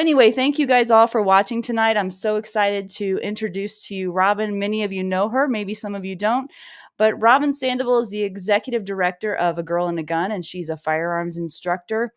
anyway, thank you guys all for watching tonight. I'm so excited to introduce to you Robyn. Many of you know her, maybe some of you don't. But Robyn Sandoval is the executive director of A Girl and a Gun, and she's a firearms instructor,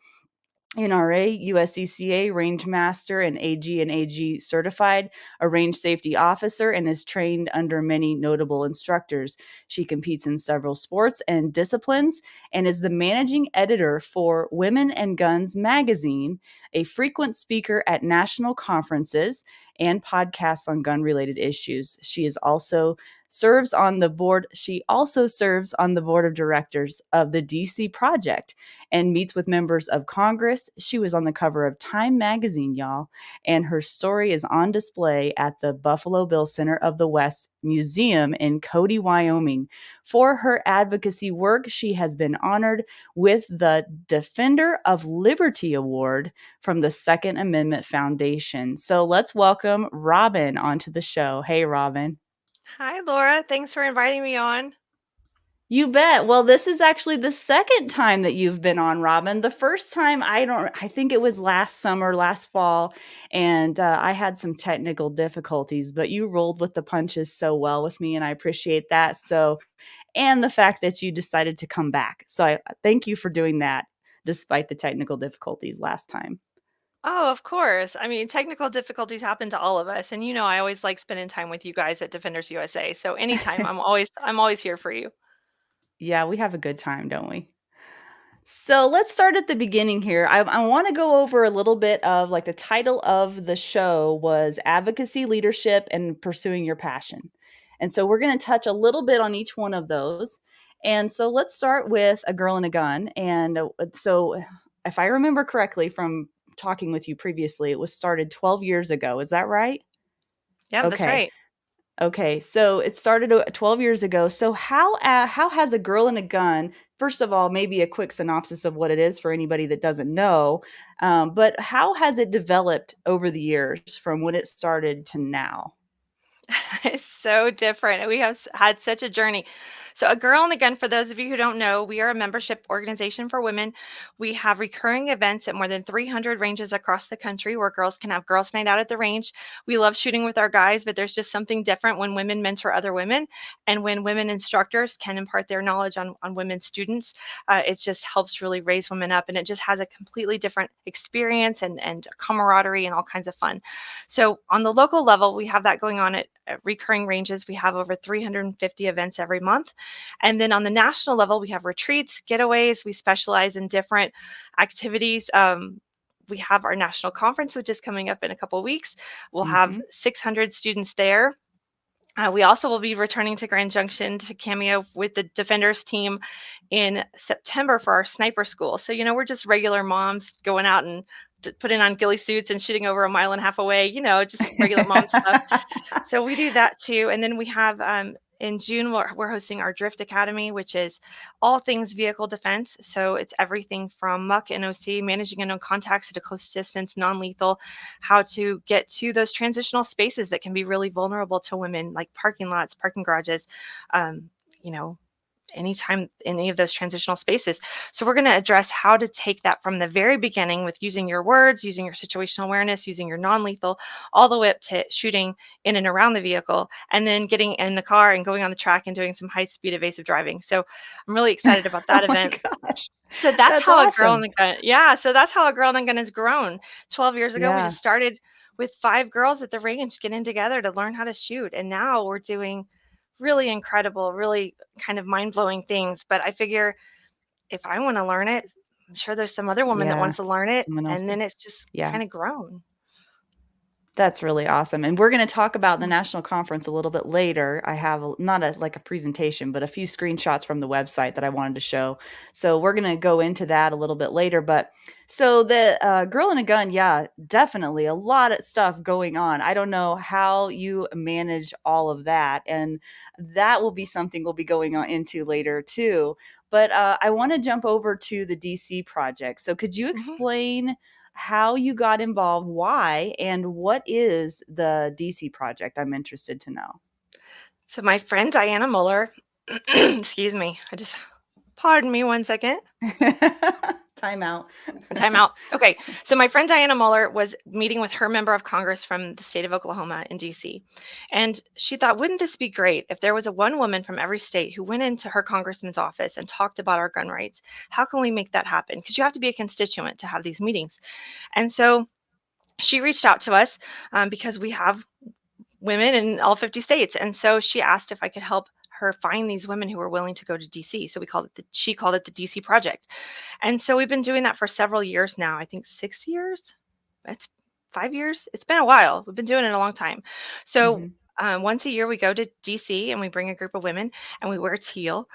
NRA, USCCA, Rangemaster, and AG certified, a range safety officer, and is trained under many notable instructors. She competes in several sports and disciplines and is the managing editor for Women and Guns magazine, a frequent speaker at national conferences and podcasts on gun-related issues. She also serves on the board of directors of the DC Project and meets with members of Congress. She was on the cover of Time magazine, y'all, and her story is on display at the Buffalo Bill Center of the West Museum in Cody, Wyoming. For her advocacy work, she has been honored with the Defender of Liberty Award from the Second Amendment Foundation. So let's welcome Robyn onto the show. Hey, Robyn. Hi, Laura. Thanks for inviting me on. You bet. Well, this is actually the second time that you've been on, Robyn. The first time, I think it was last summer, last fall, and I had some technical difficulties, but you rolled with the punches so well with me, and I appreciate that. So, and the fact that you decided to come back. So I thank you for doing that despite the technical difficulties last time. Oh, of course. I mean, technical difficulties happen to all of us, and I always like spending time with you guys at Defenders USA. So anytime, I'm always here for you. Yeah, we have a good time, don't we? So let's start at the beginning here. I want to go over a little bit of like the title of the show was Advocacy, Leadership, and Pursuing Your Passion. And so we're going to touch a little bit on each one of those. And so let's start with A Girl and a Gun. And so if I remember correctly from talking with you previously, it was started 12 years ago. Is that right? Yeah, that's Okay. right. Okay, so it started 12 years ago. So how has A Girl and a Gun, first of all, maybe a quick synopsis of what it is for anybody that doesn't know, but how has it developed over the years from when it started to now? It's so different. We have had such a journey. So, A Girl and a Gun, for those of you who don't know, we are a membership organization for women. We have recurring events at more than 300 ranges across the country where girls can have girls' night out at the range. We love shooting with our guys, but there's just something different when women mentor other women and when women instructors can impart their knowledge on women students. It just helps really raise women up, and it just has a completely different experience and camaraderie and all kinds of fun. So, on the local level, we have that going on at recurring ranges. We have over 350 events every month. And then on the national level, we have retreats, getaways. We specialize in different activities. We have our national conference, which is coming up in a couple of weeks. We'll have Mm-hmm. 600 students there. We also will be returning to Grand Junction to cameo with the Defenders team in September for our sniper school. So, we're just regular moms going out and putting on ghillie suits and shooting over a mile and a half away, just regular mom stuff. So we do that too. And then we have in June, we're hosting our Drift Academy, which is all things vehicle defense. So it's everything from muck, NOC, managing unknown contacts at a close distance, non-lethal, how to get to those transitional spaces that can be really vulnerable to women, like parking lots, parking garages, um, you know, anytime any of those transitional spaces. So we're going to address how to take that from the very beginning with using your words, using your situational awareness, using your non-lethal, all the way up to shooting in and around the vehicle, and then getting in the car and going on the track and doing some high-speed evasive driving. So I'm really excited about that Oh my event. gosh, So that's that's how A Girl in awesome. the Gun. Yeah, so that's how A Girl in the Gun has grown. 12 years ago, we Yeah. just started with 5 girls at the range getting together to learn how to shoot, and now we're doing really incredible, really kind of mind-blowing things. But I figure if I want to learn it, I'm sure there's some other woman that Yeah. wants to learn it, Someone else and did. then it's just Yeah. kind of grown. That's really awesome, and we're gonna talk about the Mm. national conference a little bit later. I have not like a presentation, but a few screenshots from the website that I wanted to show. So we're gonna go into that a little bit later, but so the, Girl and a Gun, yeah, definitely a lot of stuff going on. I don't know how you manage all of that, and that will be something we'll be going on into later too. But, I wanna jump over to the DC project. So could you Mhm. explain how you got involved, why, and what is the DC project? I'm interested to know. So my friend Diana Muller, excuse me, pardon me one second. Time out. Time out. Okay. So my friend Diana Muller was meeting with her member of Congress from the state of Oklahoma in DC. And she thought, wouldn't this be great if there was a one woman from every state who went into her congressman's office and talked about our gun rights? How can we make that happen? Because you have to be a constituent to have these meetings. And so she reached out to us because we have women in all 50 states. And so she asked if I could help her find these women who were willing to go to DC. So she called it the DC Project. And so we've been doing that for several years now. I think 6 years. It's 5 years. It's been a while. We've been doing it a long time. So Mhm. once a year, we go to DC and we bring a group of women and we wear teal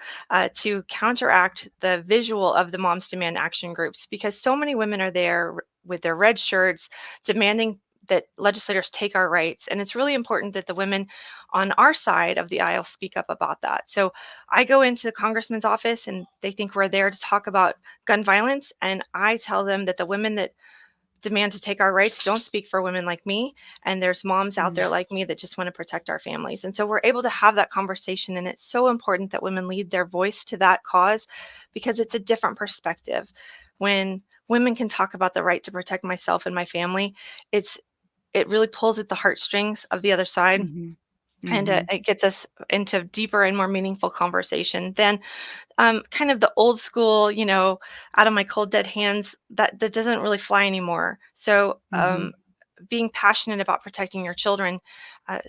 to counteract the visual of the Moms Demand Action groups, because so many women are there with their red shirts demanding that legislators take our rights. And it's really important that the women on our side of the aisle speak up about that. So I go into the congressman's office and they think we're there to talk about gun violence. And I tell them that the women that demand to take our rights don't speak for women like me. And there's moms out Mm. there like me that just want to protect our families. And so we're able to have that conversation. And it's so important that women lead their voice to that cause, because it's a different perspective. When women can talk about the right to protect myself and my family, it really pulls at the heartstrings of the other side, Mhm. and Mhm. it gets us into deeper and more meaningful conversation than kind of the old school, out of my cold dead hands, that doesn't really fly anymore. So Mhm. being passionate about protecting your children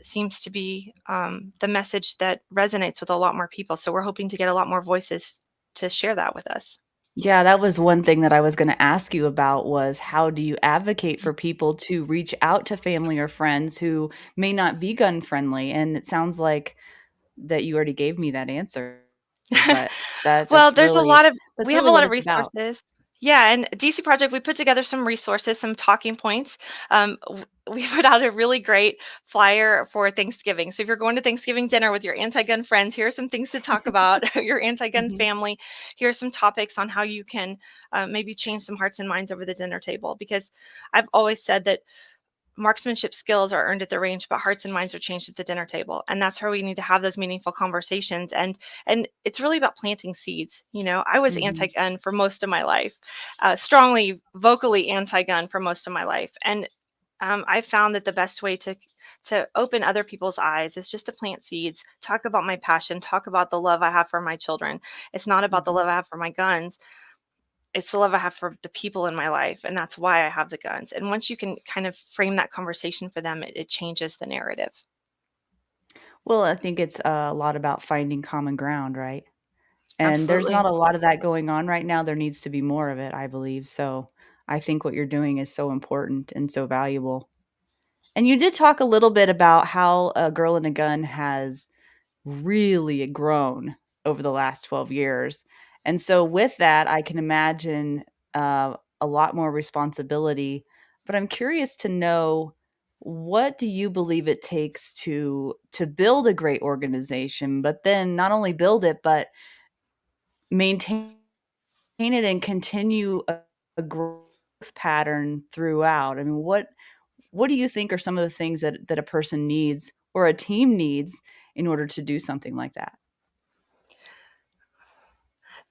seems to be the message that resonates with a lot more people. So we're hoping to get a lot more voices to share that with us. Yeah, that was one thing that I was gonna ask you about was how do you advocate for people to reach out to family or friends who may not be gun friendly? And it sounds like that you already gave me that answer, but Well, there's a lot of that's we have really a what lot of it's about. resources. Yeah, and DC Project, we put together some resources, some talking points. We put out a really great flyer for Thanksgiving. So if you're going to Thanksgiving dinner with your anti-gun friends, here are some things to talk about. Your anti-gun Mhm. family. Here are some topics on how you can maybe change some hearts and minds over the dinner table. Because I've always said that marksmanship skills are earned at the range, but hearts and minds are changed at the dinner table. And that's where we need to have those meaningful conversations. And it's really about planting seeds. I was Mhm. anti-gun for most of my life, strongly vocally anti-gun for most of my life. And I found that the best way to open other people's eyes is just to plant seeds, talk about my passion, talk about the love I have for my children. It's not about the Mhm. love I have for my guns. It's the love I have for the people in my life, and that's why I have the guns. And once you can kind of frame that conversation for them, it changes the narrative. Well, I think it's a lot about finding common ground, right? And there's not Absolutely. a lot of that going on right now. There needs to be more of it, I believe. So I think what you're doing is so important and so valuable. And you did talk a little bit about how A Girl and a Gun has really grown over the last 12 years. And so with that, I can imagine a lot more responsibility. But I'm curious to know, what do you believe it takes to build a great organization, but then not only build it, but maintain it and continue a growth pattern throughout? I mean, what do you think are some of the things that a person needs or a team needs in order to do something like that?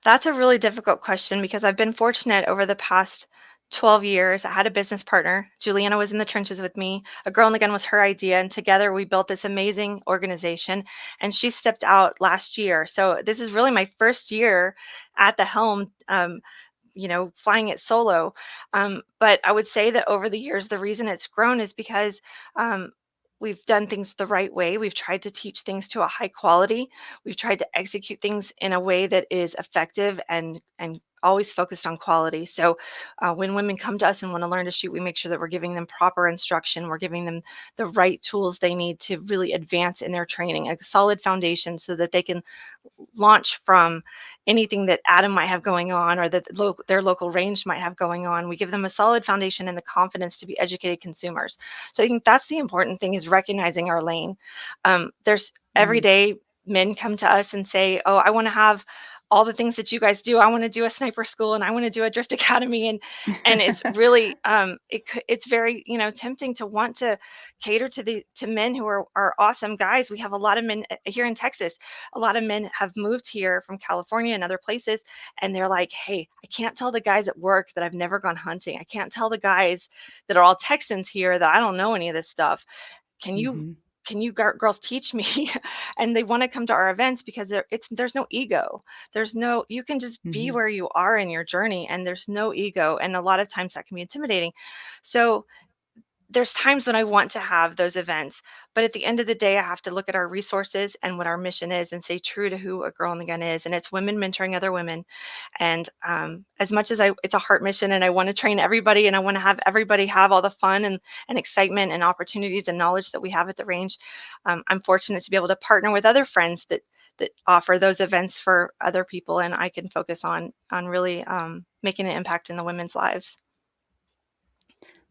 That's a really difficult question because I've been fortunate over the past 12 years. I had a business partner. Juliana was in the trenches with me. A Girl in the Gun was her idea. And together we built this amazing organization. And she stepped out last year. So this is really my first year at the helm. Flying it solo. But I would say that over the years, the reason it's grown is because um, we've done things the right way. We've tried to teach things to a high quality. We've tried to execute things in a way that is effective and always focused on quality. So when women come to us and want to learn to shoot, we make sure that we're giving them proper instruction. We're giving them the right tools they need to really advance in their training, a solid foundation so that they can launch from anything that Adam might have going on or that their local range might have going on. We give them a solid foundation and the confidence to be educated consumers. So I think that's the important thing, is recognizing our lane. There's every Mhm. day men come to us and say, "Oh, I want to have all the things that you guys do. I want to do a sniper school and I want to do a drift academy. And it's really, it's very, tempting to want to cater to men who are awesome guys. We have a lot of men here in Texas. A lot of men have moved here from California and other places. And they're like, hey, I can't tell the guys at work that I've never gone hunting. I can't tell the guys that are all Texans here that I don't know any of this stuff. Can you Mhm. girls teach me? And they want to come to our events because there's no ego. You can just be Mhm. where you are in your journey, and there's no ego. And a lot of times that can be intimidating. So there's times when I want to have those events, but at the end of the day, I have to look at our resources and what our mission is and stay true to who a girl in the gun is. And it's women mentoring other women. And as much as it's a heart mission and I want to train everybody and I want to have everybody have all the fun and excitement and opportunities and knowledge that we have at the range, I'm fortunate to be able to partner with other friends that offer those events for other people. And I can focus on really making an impact in the women's lives.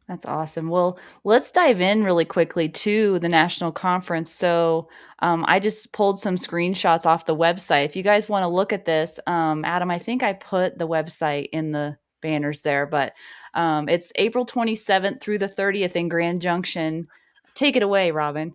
That's awesome. Well, let's dive in really quickly to the national conference. So, I just pulled some screenshots off the website. If you guys want to look at this, Adam, I think I put the website in the banners there, but it's April 27th through the 30th in Grand Junction. Take it away, Robyn.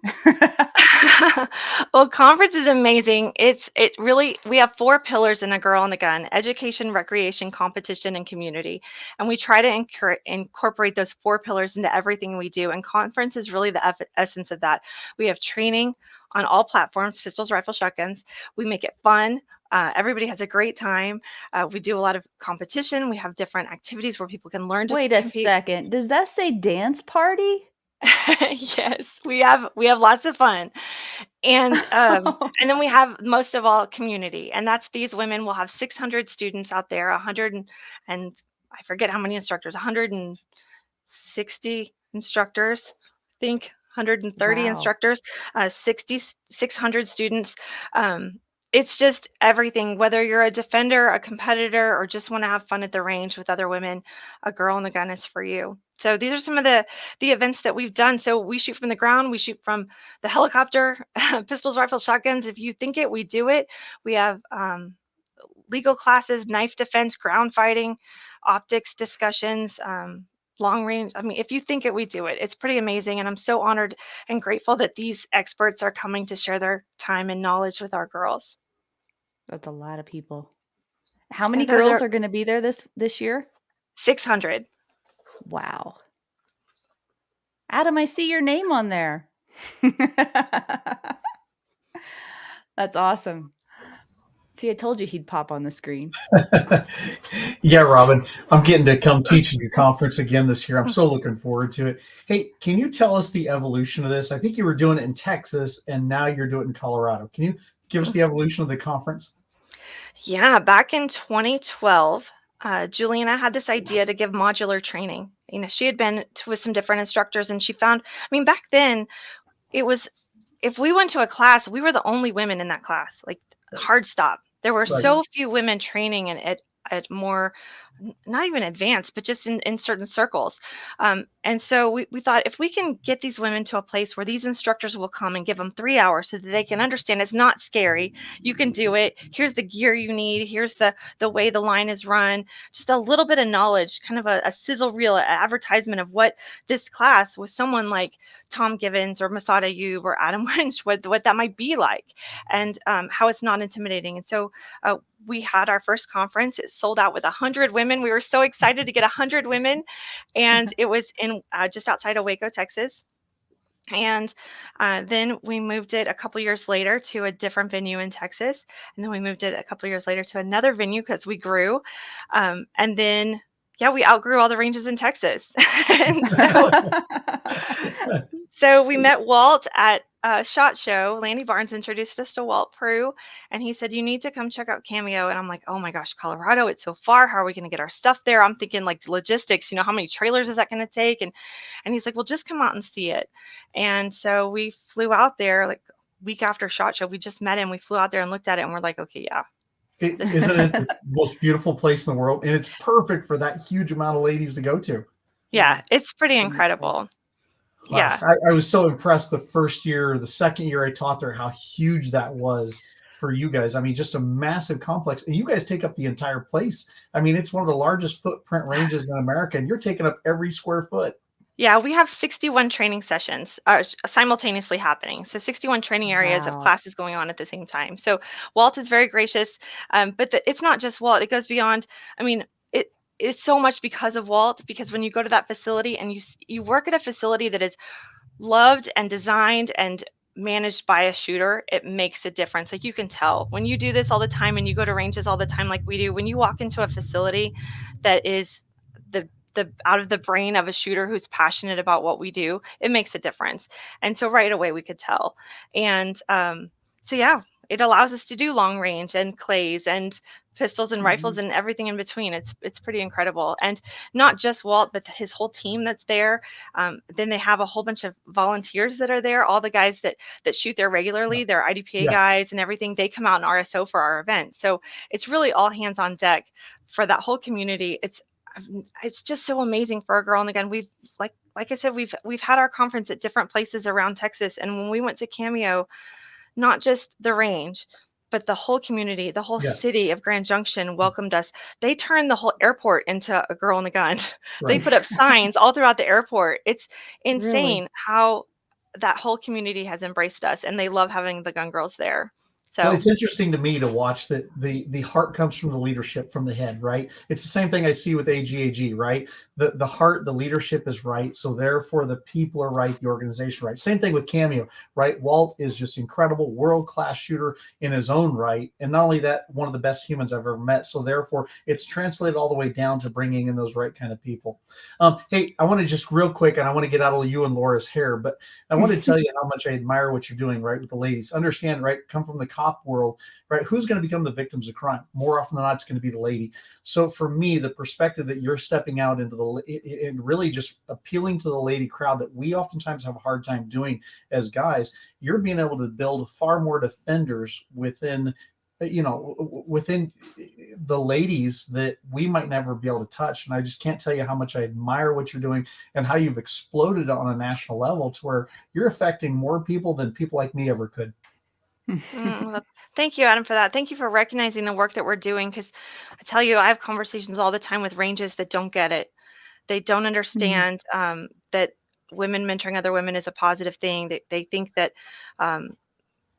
Well, conference is amazing. It really we have four pillars in A Girl and a Gun: education, recreation, competition, and community. And we try to incorporate those four pillars into everything we do. And conference is really the essence of that. We have training on all platforms: pistols, rifles, shotguns. We make it fun. Everybody has a great time. We do a lot of competition. We have different activities where people can learn to Wait a compete. second. Does that say dance party? Yes, we have lots of fun. And, and then we have most of all community, and that's these women will have 600 students out there, 100 and I forget how many instructors, 160 instructors, I think 130 Wow. instructors, 600 students. Um, it's just everything, whether you're a defender, a competitor, or just want to have fun at the range with other women, A Girl and a Gun is for you. So these are some of the events that we've done. So we shoot from the ground, we shoot from the helicopter, pistols, rifles, shotguns. If you think it, we do it. We have legal classes, knife defense, ground fighting, optics discussions, long range. I mean, if you think it, we do it. It's pretty amazing. And I'm so honored and grateful that these experts are coming to share their time and knowledge with our girls. That's a lot of people. How many And those girls are are going to be there this year? 600. Wow. Adam, I see your name on there. That's awesome. See, I told you he'd pop on the screen. Yeah, Robyn, I'm getting to come teach at your conference again this year. I'm so looking forward to it. Hey, can you tell us the evolution of this? I think you were doing it in Texas and now you're doing it in Colorado. Can you give us the evolution of the conference? Yeah, back in 2012, Juliana had this idea to give modular training. She had been with some different instructors and she found, I mean, back then it was, if we went to a class, we were the only women in that class, like hard stop. There were Right. so few women training at more, not even advanced, but just in certain circles. And so we thought if we can get these women to a place where these instructors will come and give them 3 hours so that they can understand it's not scary. You can do it. Here's the gear you need. Here's the way the line is run. Just a little bit of knowledge, kind of a sizzle reel, an advertisement of what this class with someone like Tom Givens or Masada Ayub or Adam Winch, what that might be like, and how it's not intimidating. And so we had our first conference. It sold out with 100 women. We were so excited to get 100 women, and it was in just outside of Waco, Texas. And then we moved it a couple years later to a different venue in Texas, and then we moved it a couple years later to another venue because we grew, and then yeah, we outgrew all the ranges in Texas, and so we met Walt at a SHOT Show. Landy Barnes introduced us to Walt Prue, and he said, "You need to come check out Cameo." And I'm like, "Oh my gosh, Colorado, it's so far. How are we going to get our stuff there?" I'm thinking like logistics, how many trailers is that going to take? And he's like, "Well, just come out and see it." And so we flew out there like week after SHOT Show. We just met him. We flew out there and looked at it, and we're like, "Okay, yeah." Isn't it the most beautiful place in the world? And it's perfect for that huge amount of ladies to go to. Yeah, Yeah, it's pretty it's a neat place. incredible. Wow. Yeah. I was so impressed the first year, or the second year I taught there, how huge that was. for you guys. I mean, just a massive complex, and you guys take up the entire place. I mean, it's one of the largest footprint ranges in America, and you're taking up every square foot. Yeah, we have 61 training sessions simultaneously happening. So 61 training areas of Wow. classes going on at the same time. So Walt is very gracious, but it's not just Walt. It goes beyond. I mean, it is so much because of Walt. Because when you go to that facility and you work at a facility that is loved and designed and managed by a shooter, it makes a difference. Like you can tell when you do this all the time and you go to ranges all the time, like we do. When you walk into a facility that is the out of the brain of a shooter who's passionate about what we do, it makes a difference. And so right away we could tell. And so yeah, it allows us to do long range and clays and pistols and rifles and everything in between. It's pretty incredible. And not just Walt, but his whole team that's there. Then they have a whole bunch of volunteers that are there. All the guys that shoot there regularly, they're IDPA Yeah. guys and everything. They come out in RSO for our event. So it's really all hands on deck for that whole community. It's just so amazing for a girl in the gun. We've like I said, we've had our conference at different places around Texas, and when we went to Cameo, not just the range, but the whole community, the whole Yeah. city of Grand Junction welcomed us. They turned the whole airport into a girl in a gun. They Right. put up signs all throughout the airport. It's Really? insane how that whole community has embraced us, and they love having the gun girls there. Well, So it's interesting to me to watch that the heart comes from the leadership from the head, right? It's the same thing I see with AGAG, right? The heart, the leadership is right, so therefore the people are right, the organization right. Same thing with Cameo, right? Walt is just incredible, world-class shooter in his own right, and not only that, one of the best humans I've ever met. So therefore, it's translated all the way down to bringing in those right kind of people. Hey, I want to just real quick, and I want to get out of you and Laura's hair, but I want to tell you how much I admire what you're doing, right, with the ladies. Understand, right? Come from the cop world, right? Who's going to become the victims of crime? More often than not, it's going to be the lady. So for me, the perspective that you're stepping out into and really just appealing to the lady crowd that we oftentimes have a hard time doing as guys, you're being able to build far more defenders within within the ladies that we might never be able to touch. And I just can't tell you how much I admire what you're doing and how you've exploded on a national level to where you're affecting more people than people like me ever could. well, thank you, Adam, for that. Thank you for recognizing the work that we're doing. Because I tell you, I have conversations all the time with ranges that don't get it. They don't understand that women mentoring other women is a positive thing. They think that um,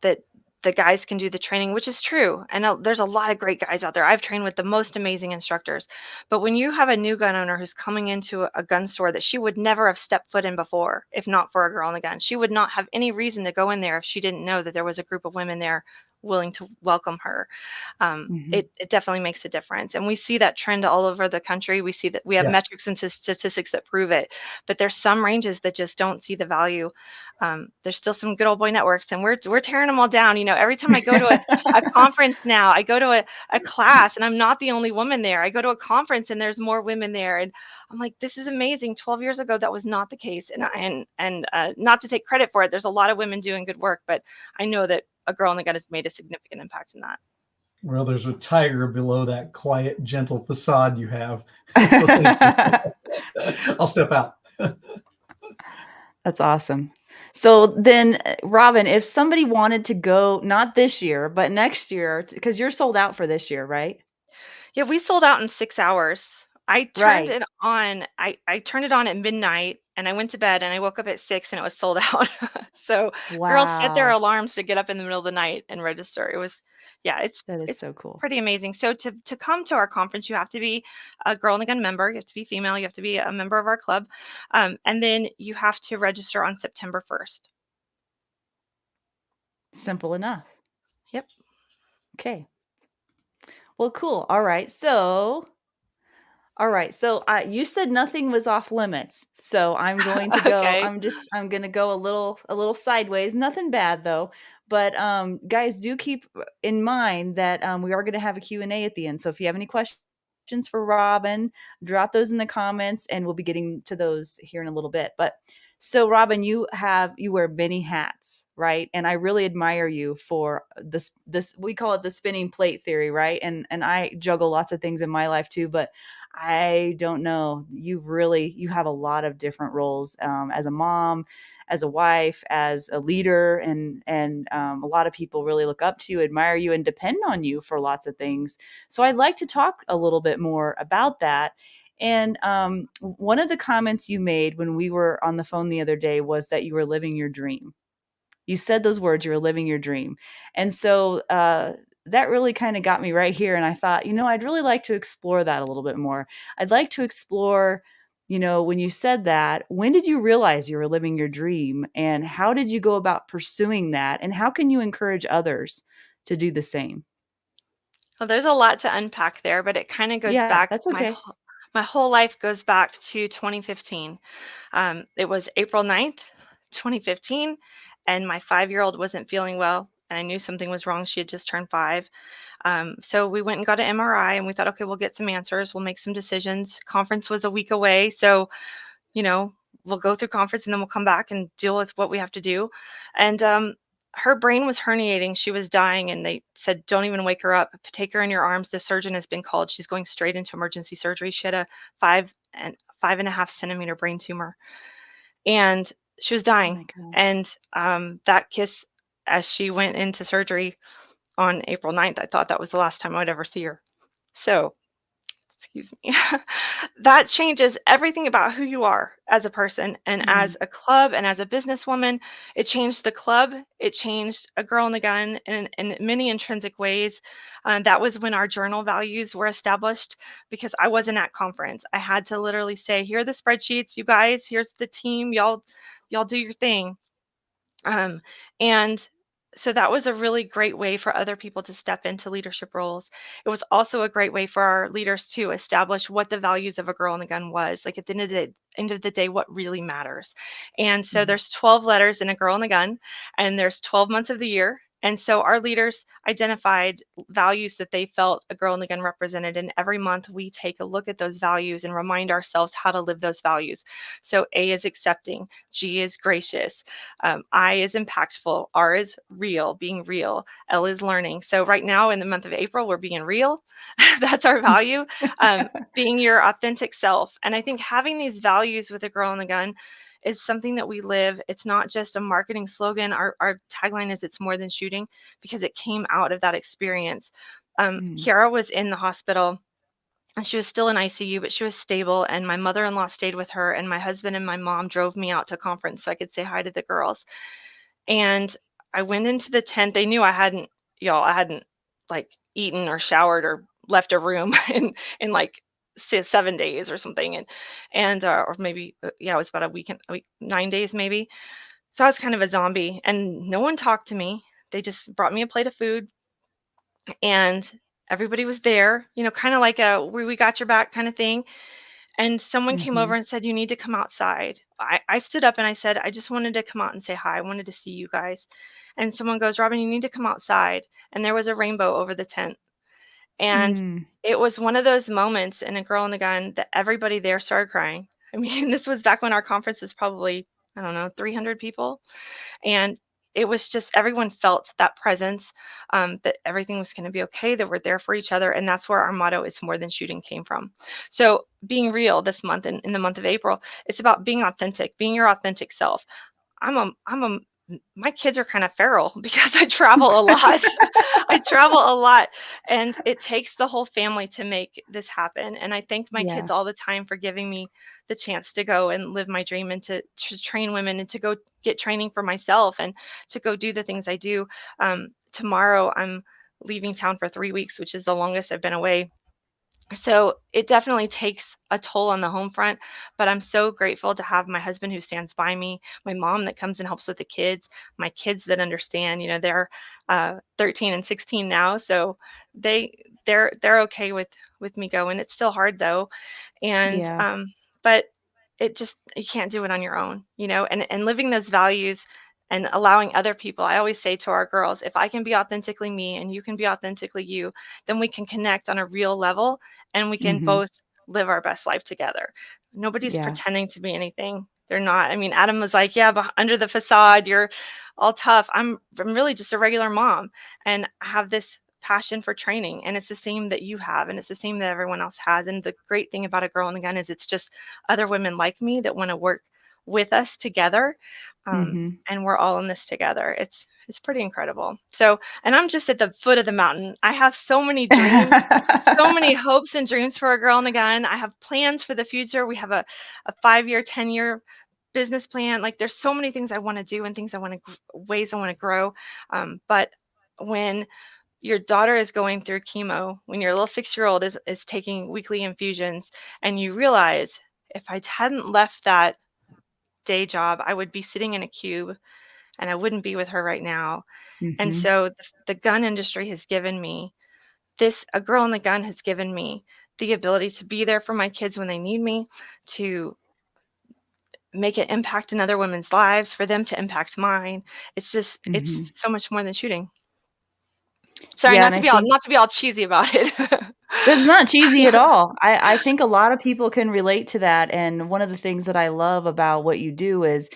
that the guys can do the training, which is true. And there's a lot of great guys out there. I've trained with the most amazing instructors. But when you have a new gun owner who's coming into a gun store that she would never have stepped foot in before, if not for a girl in the gun, she would not have any reason to go in there if she didn't know that there was a group of women there willing to welcome her. It definitely makes a difference. And we see that trend all over the country. We see that we have Yeah. metrics and statistics that prove it, but there's some ranges that just don't see the value. There's still some good old boy networks, and we're tearing them all down. Every time I go to a conference now, I go to a class, and I'm not the only woman there. I go to a conference, and there's more women there, and I'm like, this is amazing. 12 years ago, that was not the case, and not to take credit for it. There's a lot of women doing good work, but I know that a girl in the gun has made a significant impact in that. Well, there's a tiger below that quiet, gentle facade you have. So thank you. I'll step out. That's awesome. So then, Robyn, if somebody wanted to go, not this year, but next year, because you're sold out for this year, right? Yeah, we sold out in 6 hours. I turned Right. it on. I turned it on at midnight, and I went to bed, and I woke up at 6, and it was sold out. So girls set their Wow. alarms to get up in the middle of the night and register. It was, yeah, That is it's so cool. pretty amazing. So to come to our conference, you have to be a Girl in the Gun member. You have to be female. You have to be a member of our club, and then you have to register on September 1st. Simple enough. Yep. Okay. Well, cool. All right. So you said nothing was off limits. So I'm going to go. Okay. I'm going to go a little sideways. Nothing bad though. But guys, do keep in mind that we are going to have a Q&A at the end. So if you have any questions for Robyn, drop those in the comments, and we'll be getting to those here in a little bit. But so Robyn, you wear many hats, right? And I really admire you for this we call it the spinning plate theory, right? And I juggle lots of things in my life too, but I don't know. You have a lot of different roles, as a mom, as a wife, as a leader, and a lot of people really look up to you, admire you, and depend on you for lots of things. So I'd like to talk a little bit more about that. And one of the comments you made when we were on the phone the other day was that you were living your dream. You said those words, you were living your dream. And so that really kind of got me right here. And I thought, I'd really like to explore that a little bit more. I'd like to explore, when you said that, when did you realize you were living your dream? And how did you go about pursuing that? And how can you encourage others to do the same? Well, there's a lot to unpack there, but it kind of goes Yeah, back. that's okay. My whole life goes back to 2015. It was April 9th, 2015, and my 5-year-old wasn't feeling well, and I knew something was wrong. She had just turned 5. So we went and got an MRI, and we thought, okay, we'll get some answers. We'll make some decisions. Conference was a week away, so you know, we'll go through conference and then we'll come back and deal with what we have to do. And her brain was herniating. She was dying, and they said, don't even wake her up. Take her in your arms. The surgeon has been called. She's going straight into emergency surgery. She had a 5.5 centimeter brain tumor, and she was Oh dying. my gosh. And that kiss, as she went into surgery on April 9th, I thought that was the last time I would ever see her. So excuse me, that changes everything about who you are as a person and Mhm. as a club and as a businesswoman. It changed the club. It changed A Girl and a Gun in many intrinsic ways. That was when our journal values were established because I wasn't at conference. I had to literally say, here are the spreadsheets, you guys, here's the team, y'all do your thing. Um, and so that was a really great way for other people to step into leadership roles. It was also a great way for our leaders to establish what the values of A Girl and a Gun was. Like at the end of the day, what really matters. And so Mhm. there's 12 letters in A Girl and a Gun, and there's 12 months of the year. And so our leaders identified values that they felt A Girl and a Gun represented. And every month we take a look at those values and remind ourselves how to live those values. So A is accepting, G is gracious, I is impactful, R is real, being real, L is learning. So right now in the month of April, we're being real. That's our value, being your authentic self. And I think having these values with A Girl and a Gun is something that we live. It's not just a marketing slogan. Our tagline is it's more than shooting because it came out of that experience. Mhm. Kiara was in the hospital and she was still in ICU, but she was stable. And my mother-in-law stayed with her, and my husband and my mom drove me out to conference so I could say hi to the girls. And I went into the tent. They knew I hadn't like eaten or showered or left a room in like 7 days or something. And or maybe yeah, it was about a week, 9 days maybe. So I was kind of a zombie, and no one talked to me. They just brought me a plate of food, and everybody was there, kind of like a we got your back kind of thing. And someone came over Mhm. and said, you need to come outside. I stood up and I said, I just wanted to come out and say hi. I wanted to see you guys. And someone goes, Robyn, you need to come outside. And there was a rainbow over the tent. And Mm. it was one of those moments in A Girl and a Gun that everybody there started crying. I mean, this was back when our conference was probably, I don't know, 300 people. And it was just everyone felt that presence, that everything was going to be okay, that we're there for each other. And that's where our motto, it's more than shooting, came from. So being real this month, in the month of April, it's about being authentic, being your authentic self. My kids are kind of feral because I travel a lot. I travel a lot, and it takes the whole family to make this happen. And I thank my Yeah. kids all the time for giving me the chance to go and live my dream and to train women and to go get training for myself and to go do the things I do. Tomorrow I'm leaving town for 3 weeks, which is the longest I've been away. So it definitely takes a toll on the home front, but I'm so grateful to have my husband who stands by me, my mom that comes and helps with the kids, my kids that understand. They're 13 and 16 now, so they're okay with me going. It's still hard though, and Yeah. but it just you can't do it on your own, and living those values and allowing other people. I always say to our girls, if I can be authentically me and you can be authentically you, then we can connect on a real level and we can Mhm. both live our best life together. Nobody's Yeah. pretending to be anything. They're not. I mean, Adam was like, "Yeah, but under the facade, you're all tough." I'm really just a regular mom, and I have this passion for training, and it's the same that you have, and it's the same that everyone else has. And the great thing about A Girl and a Gun is it's just other women like me that want to work with us together, Mhm. and we're all in this together. It's pretty incredible. So, and I'm just at the foot of the mountain. I have so many dreams, so many hopes and dreams for A Girl and a Gun. I have plans for the future. We have a 5-year, 10-year business plan. Like, there's so many things I want to do and things I want to, ways I want to grow. But when your daughter is going through chemo, when your little 6-year-old is taking weekly infusions, and you realize, if I hadn't left that day job, I would be sitting in a cube and I wouldn't be with her right now. And Mhm. so the gun industry has given me this. A Girl in the Gun has given me the ability to be there for my kids when they need me, to make an impact in other women's lives, for them to impact mine. It's just, it's Mhm. so much more than shooting. Sorry, Yeah, and I think not to be all cheesy about it. it's not cheesy at all. I think a lot of people can relate to that, and one of the things that I love about what you do is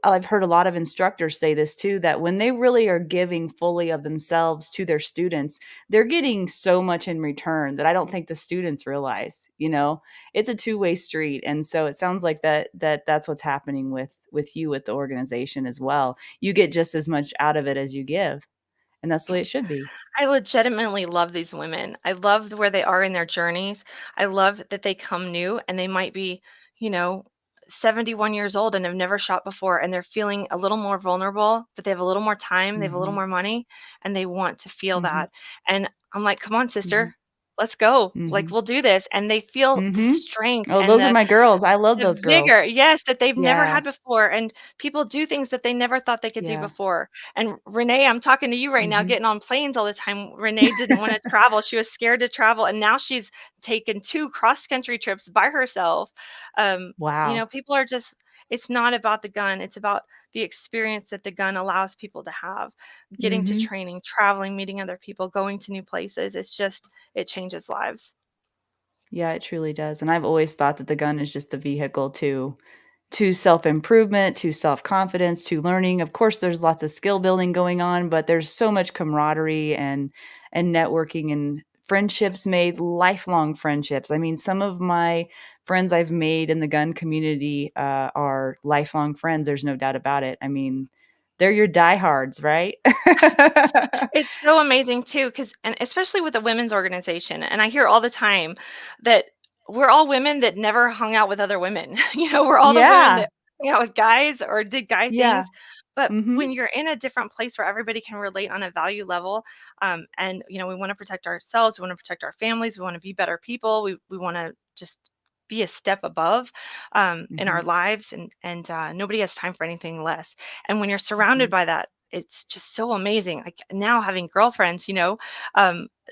I've heard a lot of instructors say this too, that when they really are giving fully of themselves to their students, they're getting so much in return that I don't think the students realize, you know? It's a two-way street, and so it sounds like that's what's happening with you with the organization as well. You get just as much out of it as you give, and that's the way it should be. I legitimately love these women. I love where they are in their journeys. I love that they come new and they might be, you know, 71 years old and have never shot before, and they're feeling a little more vulnerable, but they have a little more time, they have a little Mhm. more money, and they want to feel Mhm. that. And I'm like, "Come on, Mhm. sister. Let's go. Like, Mhm. we'll do this." And they feel the Mhm. strength Oh, and those are my girls. I love the those vigor, girls. yes, that they've never Yeah. had before, and people do things that they never thought they could do Yeah. before. And Renee, I'm talking to you right now, Mhm. getting on planes all the time. Renee didn't wanna travel, she was scared to travel, and now she's taken 2 cross-country trips by herself. Wow. People are just, it's not about the gun, it's about the experience that the gun allows people to have. Getting to Mhm. training, traveling, meeting other people, going to new places, it's just, it changes lives. Yeah, it truly does, and I've always thought that the gun is just the vehicle to self-improvement, to self-confidence, to learning. Of course, there's lots of skill building going on, but there's so much camaraderie and networking and friendships made, lifelong friendships. I mean, some of my friends I've made in the gun community, are lifelong friends, there's no doubt about it. I mean, they're your diehards, right? It's so amazing too, because, and especially with the women's organization, and I hear all the time that we're all women that never hung out with other women. We're all the women Yeah. that hung out with guys or did guy Yeah. things. But when Mhm. you're in a different place where everybody can relate on a value level, and we want to protect ourselves, we want to protect our families, we want to be better people, we want to just be a step above, in our Mhm. lives, and nobody has time for anything less. And when you're surrounded Mhm. by that, it's just so amazing. Like, now having girlfriends,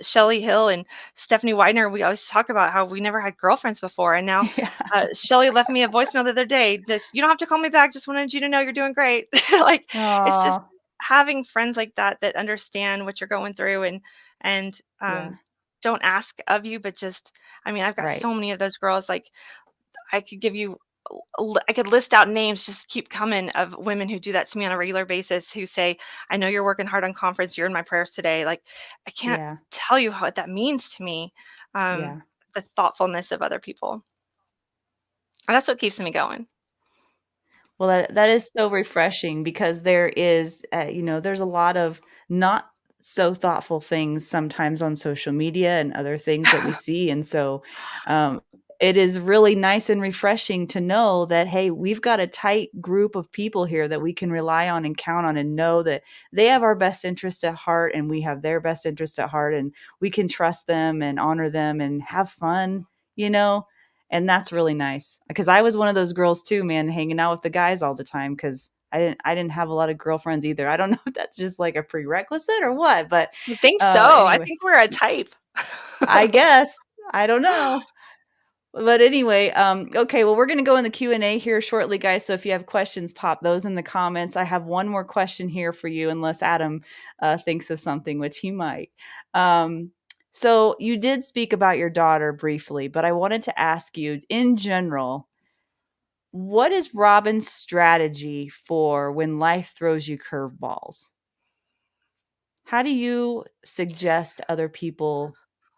Shelly Hill and Stephanie Widener, we always talk about how we never had girlfriends before. And now Yeah. Shelly left me a voicemail the other day. Just, "You don't have to call me back. Just wanted you to know you're doing great." Like, it's just Aw. having friends like that that understand what you're going through, and Yeah. don't ask of you, but just, I mean, I've got Right. so many of those girls. Like, I could give you I could list out names, just keep coming, of women who do that to me on a regular basis, who say, "I know you're working hard on conference. You're in my prayers today." Like, I can't Yeah. tell you what that means to me. Yeah. The thoughtfulness of other people. And that's what keeps me going. Well, that is so refreshing because there is, there's a lot of not so thoughtful things sometimes on social media and other things that we see, and so, um, it is really nice and refreshing to know that, hey, we've got a tight group of people here that we can rely on and count on and know that they have our best interest at heart and we have their best interest at heart, and we can trust them and honor them and have fun, you know? And that's really nice, because I was one of those girls too, man, hanging out with the guys all the time because I didn't have a lot of girlfriends either. I don't know if that's just like a prerequisite or what, but, I think so. I anyway, think we're a type. I guess. I don't know. But anyway, okay, well, we're gonna go in the Q&A here shortly, guys, so if you have questions, pop those in the comments. I have one more question here for you, unless Adam, thinks of something, which he might. So you did speak about your daughter briefly, but I wanted to ask you, in general, what is Robin's strategy for when life throws you curveballs? How do you suggest other people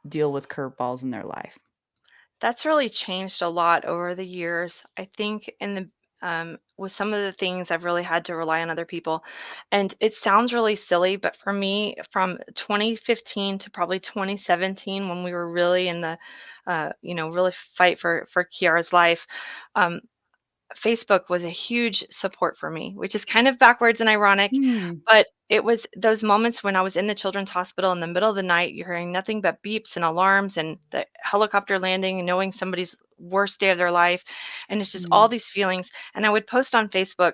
deal with curveballs in their life? That's really changed a lot over the years. I think with some of the things I've really had to rely on other people. And it sounds really silly, but for me, from 2015 to probably 2017, when we were really in the, really fight for Kiara's life, um, Facebook was a huge support for me, which is kind of backwards and ironic, Hmm. but it was those moments when I was in the children's hospital in the middle of the night, you're hearing nothing but beeps and alarms and the helicopter landing and knowing somebody's worst day of their life. And it's just all Mm. these feelings. And I would post on Facebook,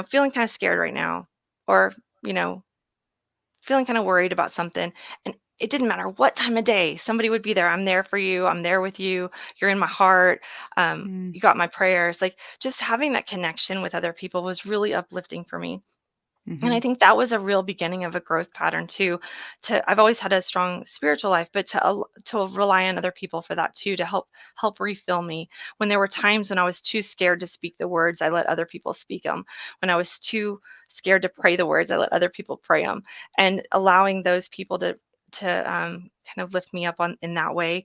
feeling kind of scared right now, or, you know, feeling kind of worried about something. And it didn't matter what time of day, somebody would be there. I'm there for you. I'm there with you. You're in my heart. Mm. You got my prayers. Like just having that connection with other people was really uplifting for me. And I Mhm. think that was a real beginning of a growth pattern too. I've always had a strong spiritual life, but to rely on other people for that too, to help refill me. When there were times when I was too scared to speak the words, I let other people speak them. When I was too scared to pray the words, I let other people pray them. And allowing those people to kind of lift me up in that way.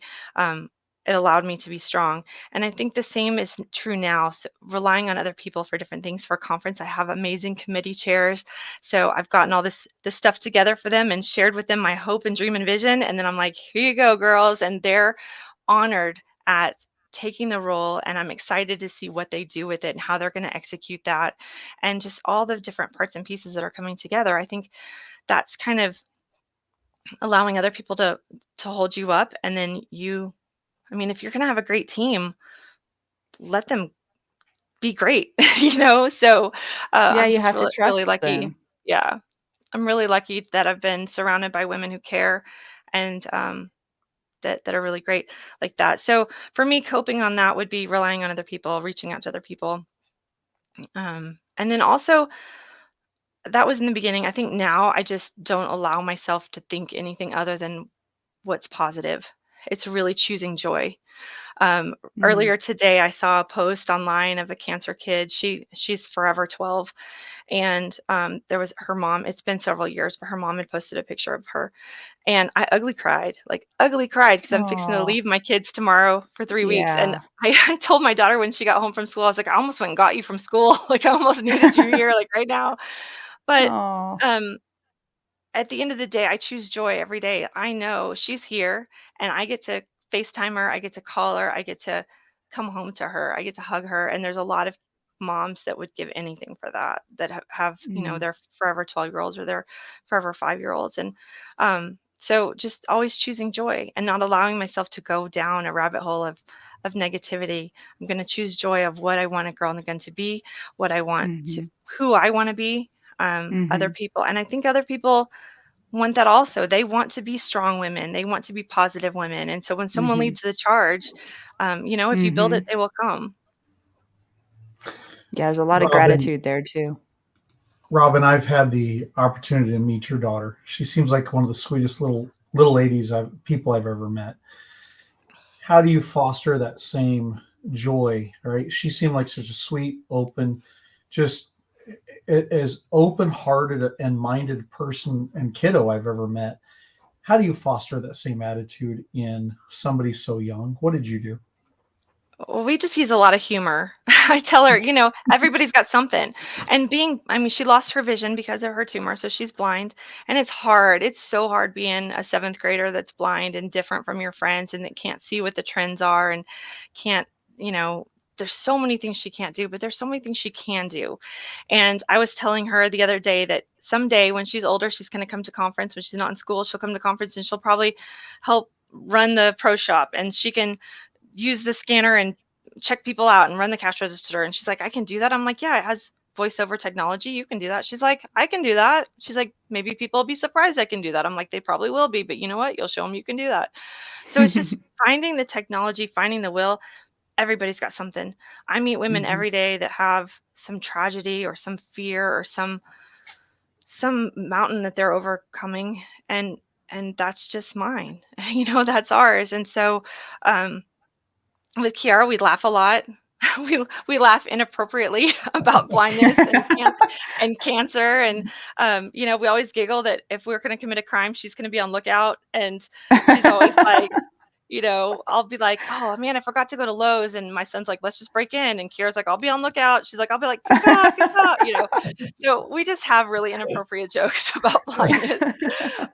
It allowed me to be strong. And I think the same is true now. So relying on other people for different things for conference. I have amazing committee chairs, so I've gotten all this stuff together for them and shared with them my hope and dream and vision. And then I'm like, here you go, girls. And they're honored at taking the role. And I'm excited to see what they do with it and how they're going to execute that. And just all the different parts and pieces that are coming together. I think that's kind of allowing other people to hold you up. And then I mean, if you're going to have a great team, let them be great, So Yeah, I'm you just have to really, really trust lucky. them. Yeah. I'm really lucky that I've been surrounded by women who care and that are really great like that. So for me, coping on that would be relying on other people, reaching out to other people. And then also, that was in the beginning. I think now I just don't allow myself to think anything other than what's positive. It's really choosing joy. Mm. Earlier today, I saw a post online of a cancer kid. She's forever 12, and there was her mom. It's been several years, but her mom had posted a picture of her, and I ugly cried because I'm fixing to Aw. leave my kids tomorrow for 3 weeks. And Yeah. I told my daughter when she got home from school, I was like, I almost went and got you from school. Like I almost needed you here, like right now. But Aw. um, at the end of the day, I choose joy every day. I know she's here and I get to FaceTime her, I get to call her, I get to come home to her, I get to hug her. And there's a lot of moms that would give anything for that, that have, Mm. their forever 12-year-olds or their forever 5-year-olds. And so just always choosing joy and not allowing myself to go down a rabbit hole of negativity. I'm going to choose joy of what I want a girl in the gun to be, what I want to, Mhm. who I want to be, other Mhm. people. And I think other people want that also. They want to be strong women. They want to be positive women. And so when someone Mhm. leads the charge, if you build it, Mhm. they will come. Yeah, there's a lot of Robyn, gratitude there too. Robyn, I've had the opportunity to meet your daughter. She seems like one of the sweetest little ladies people I've ever met. How do you foster that same joy? Right? She seemed like such a sweet, open, just as open-hearted and minded person and kiddo I've ever met. How do you foster that same attitude in somebody so young? What did you do? Well, we just use a lot of humor. I tell her, everybody's got something. And I mean, she lost her vision because of her tumor, so she's blind. And it's hard. It's so hard being a seventh grader that's blind and different from your friends and that can't see what the trends are and can't, you know, there's so many things she can't do, but there's so many things she can do. And I was telling her the other day that someday when she's older, she's going to come to conference. When she's not in school, she'll come to conference and she'll probably help run the pro shop and she can use the scanner and check people out and run the cash register. And she's like, I can do that. I'm like, yeah, it has voiceover technology. You can do that. She's like, I can do that. She's like, maybe people will be surprised I can do that. I'm like, they probably will be, but you know what? You'll show them you can do that. So it's just finding the technology, finding the will. Everybody's got something. I meet women Mhm. every day that have some tragedy or some fear or some mountain that they're overcoming, and that's just mine. That's ours. And so um with Kiara, we laugh a lot. we laugh inappropriately about blindness and cancer, and we always giggle that if we're going to commit a crime, she's going to be on lookout, and she's always like, I'll be like, oh man, I forgot to go to Lowe's, and my son's like, let's just break in, and Kira's like, I'll be on lookout. She's like, I'll be like, caca, caca, So we just have really inappropriate jokes about blindness,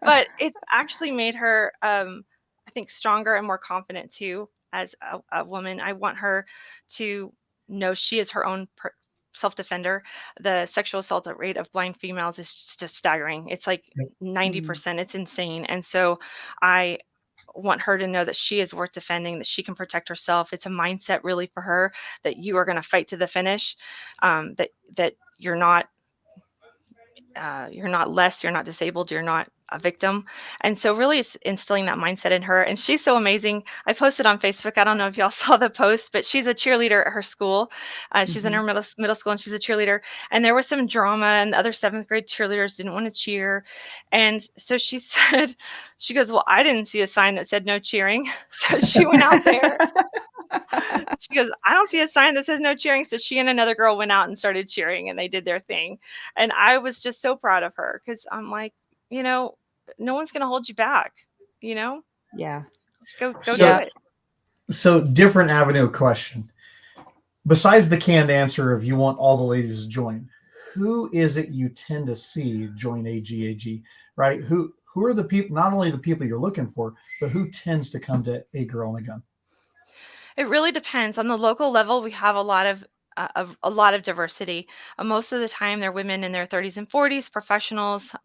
but it's actually made her, I think, stronger and more confident too as a woman. I want her to know she is her own self-defender. The sexual assault rate of blind females is just staggering. It's like 90%. It's insane. And so I want her to know that she is worth defending, that she can protect herself. It's a mindset really for her that you are going to fight to the finish, that you're not less, you're not disabled, you're not a victim. And so really it's instilling that mindset in her. And she's so amazing. I posted on Facebook, I don't know if y'all saw the post, but she's a cheerleader at her school. She's in her middle school, and she's a cheerleader. And there was some drama, and the other 7th grade cheerleaders didn't want to cheer. And so she said, she goes, well, I didn't see a sign that said no cheering. So she went out there. She goes, I don't see a sign that says no cheering. So she and another girl went out and started cheering, and they did their thing. And I was just so proud of her, because I'm like, no one's going to hold you back, Yeah. Just go So- do it. So different avenue of question. Besides the canned answer of you want all the ladies to join, who is it you tend to see join AGAG, right? Who are the people, not only the people you're looking for, but who tends to come to A Girl and a Gun? It really depends. On the local level, we have a lot of diversity. Most of the time, they're women in their 30s and 40s, professionals.